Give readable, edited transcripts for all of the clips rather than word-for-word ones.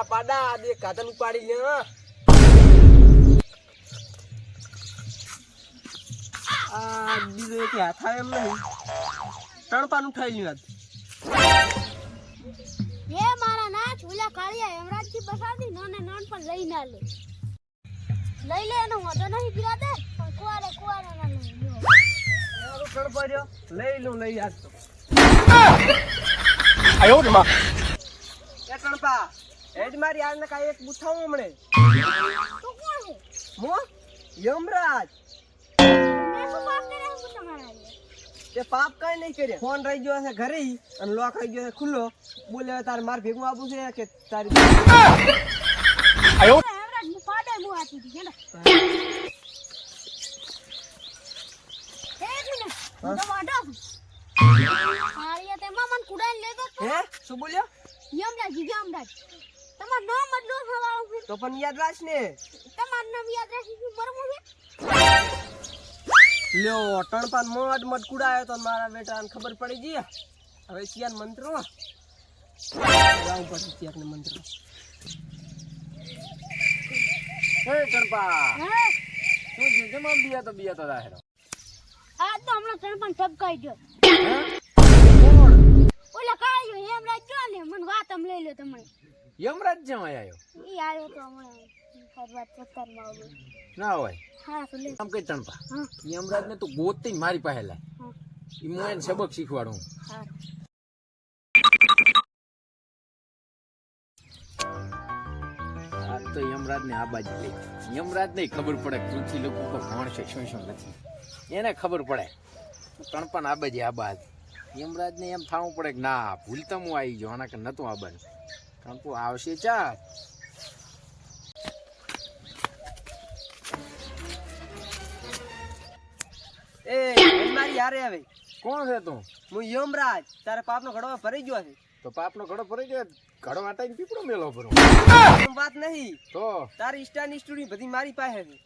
પાડા દે કાતન ઉપાડી લે આ બીજો એક હાથ આવે એમ નહીં તણપાનું થઈ લ્યું એ મારા ના છોલા કાળિયા હેમરાજથી બસાડી નોને નોન પણ લઈ ના લે લઈ લે એનો વાંધો નહીં બિરાદે પણ કુવારે ના લઈ લ્યો એનો તણપા રહ્યો લઈ લઉં લઈ આજ તો આયો રે માં એ તણપા એજ મારી આજને કાંઈ એક બુથાવું હમણે તું કોણ છે હું યમરાજ મેં શું પાપ કર્યા છે તમારા તે પાપ કઈ નહીં કર્યા ફોન રહી ગયો છે ઘરે અને લોક રહી ગયો છે ખુલ્લો બોલે તારે માર ભેગું આપવું છે કે તારી આયો હેમરાજ હું પાડે હું આતી હતી કેને એક મિનિટ તો વાડો કાળિયા તે મન કુડાઈ લેતો હે શું બોલ્યો યમરાજ તમાર નામ બદલો થવાનું છે તો પણ યાદ રાખ ને તમાર નામ યાદ રાખી બરોબર છે લ્યો તણપાન મોડ મત કુડાયો તો મારા બેટાને ખબર પડી ગઈ હવે સિયાન મંત્રો જાવ પછી સિયાન મંત્ર એ તણપા હે તું જે જમા બિયા તો રાહેરો આ તો હમણાં તણપાન ઠપકાઈ ગયો કોણ ઓલા કાળિયો હેમરાજ જો ને મને વાત આમ લઈ લો તમને યમરાજ જેમ આયો ઈ આવ્યો તો હમણાં વાત ચક્કરમાં આવ્યો ના હોય હા તો લે આમ કઈ તણપા હા યમરાજ ને તું ગોતી મારી પાસે લાય હા ઈ હું એને સબક શીખવાડું હા આ તો યમરાજ ને આ બાજુ લે યમરાજ ને ખબર પડે પૃથ્વી લોકો ઉપર કોણ છે શું નથી એને ખબર પડે તણપા આ બાજુ આ બાજ યમરાજ ને એમ થાવું પડે કે ના ભૂલતા હું આવી ગયો આના કે નતું આ બાજુ તણપુ આવશે ચાર એ મારી હારે આવે કોણ છે તું હું યમરાજ તારે પાપનો ઘડો ભરી ગયો છે તો પાપનો ઘડો ભરી ગયો ઘડો વાટાઈને પીપળો મેલો ભરો એમ વાત નહીં તો તારી ઇન્સ્ટાની સ્ટોરી બધી મારી પાસે છે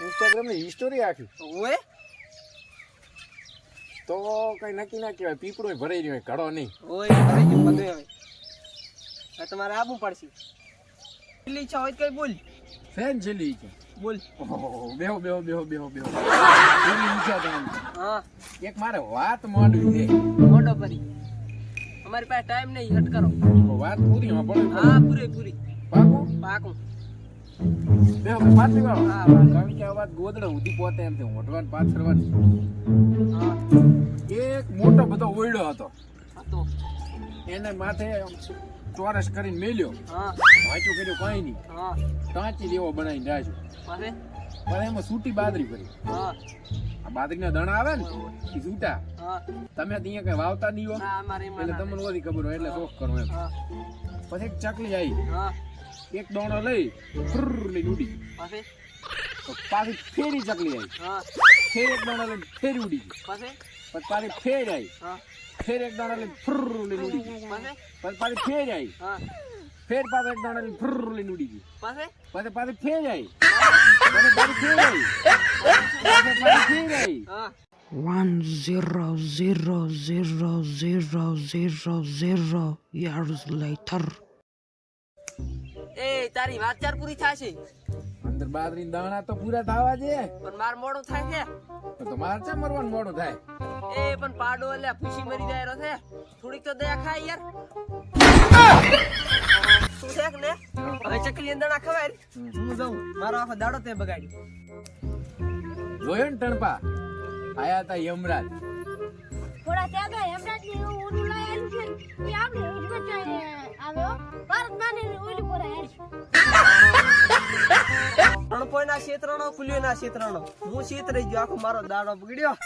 ઇન્સ્ટાગ્રામ ની હિસ્ટોરી આખી ઓએ તો કઈ નક્કી ના કહેવાય પીપળો ભરાઈ રહ્યો ઘડો નહીં ઓય ભરી ગયું બધું હવે આ તમારે આવવું પડશે કેટલી ઈચ્છા હોય તો કઈ બોલ ફેન છેલ્લી છે બોલ બેહો એની ઈચ્છા તમને હા એક મારે વાત માંડવી છે મોટો ભરી અમારી પાસે ટાઈમ નહીં હટ કરો તો વાત પૂરી સાંભળો હા પૂરી પાકું પાકું બેહો પાછી વાળો હા કારણ કે આ વાત ગોદડા સુધી પહોંચે એમ છે મોટવાન પાછળવાની હા એક મોટો બધો ઓયડો હતો તો એને માથે ચોરસ કરીને મેલ્યો હા વાંચું કર્યું કઈ નહીં હા ટાંચી જેવો બનાવીને રાખ્યો પાસે પણ એમાં સૂટી બાદરી કરી હા આ બાદરીના દણા આવે ને એ સૂટા હા તમે અહીંયા કઈ વાવતા નહીં હો ના અમારે એટલે તમને ઓછી ખબર હોય એટલે શોખ કરો એમ હા પછી એક ચકલી આવી હા એક દોણો લઈ ફ્રુર લઈને ઉડી ગઈ. પાસે તો પાછી ફેરી ચકલી આવી હા ફેર એક દોણો લઈને ફેરી ઉડી ગઈ પાસે પછી પાછી ફેર આવી હા ફેર એક દોણો લઈને ફ્રુર લઈને ઉડી ગઈ પાસે પછી પાછી ફેર આવી હા ફેર પાછો એક દોણો લઈને ફ્રુર લઈને ઉડી ગઈ પાસે પછી પાછી ફેર આવી પછી પાછી ફેર આવી પછી પાછી ફેર આવી હા 100,000,000 years later. એ તારી વાત ચાર પૂરી થશે અંદર બાદરી દાણા તો પૂરા થવા છે પણ માર મોડું થાય છે તો તમારે છે મરવાનું મોડું થાય એ પણ પાડો એટલે ખુશી મરી જાય છે થોડીક તો દયા ખાય યાર શું છે કે ને હવે ચકલી અંદરના ખવાય હું જાઉં મારો આખો દાડો તે બગાડી જોયો ને ટણપા આયા તા યમરાજ થોડા ત્યાં તો હેમરાજ ને ઓલું લઈ આવ્યું છે એ આપણે ઉજવત આવ્યો ભારત માને ઓલી પર આવ્યો રણપોય ના ક્ષેત્રનો ખુલ્યો ના ક્ષેત્રનો હું ક્ષેત્ર ગયો આખો મારો દાડો બગડ્યો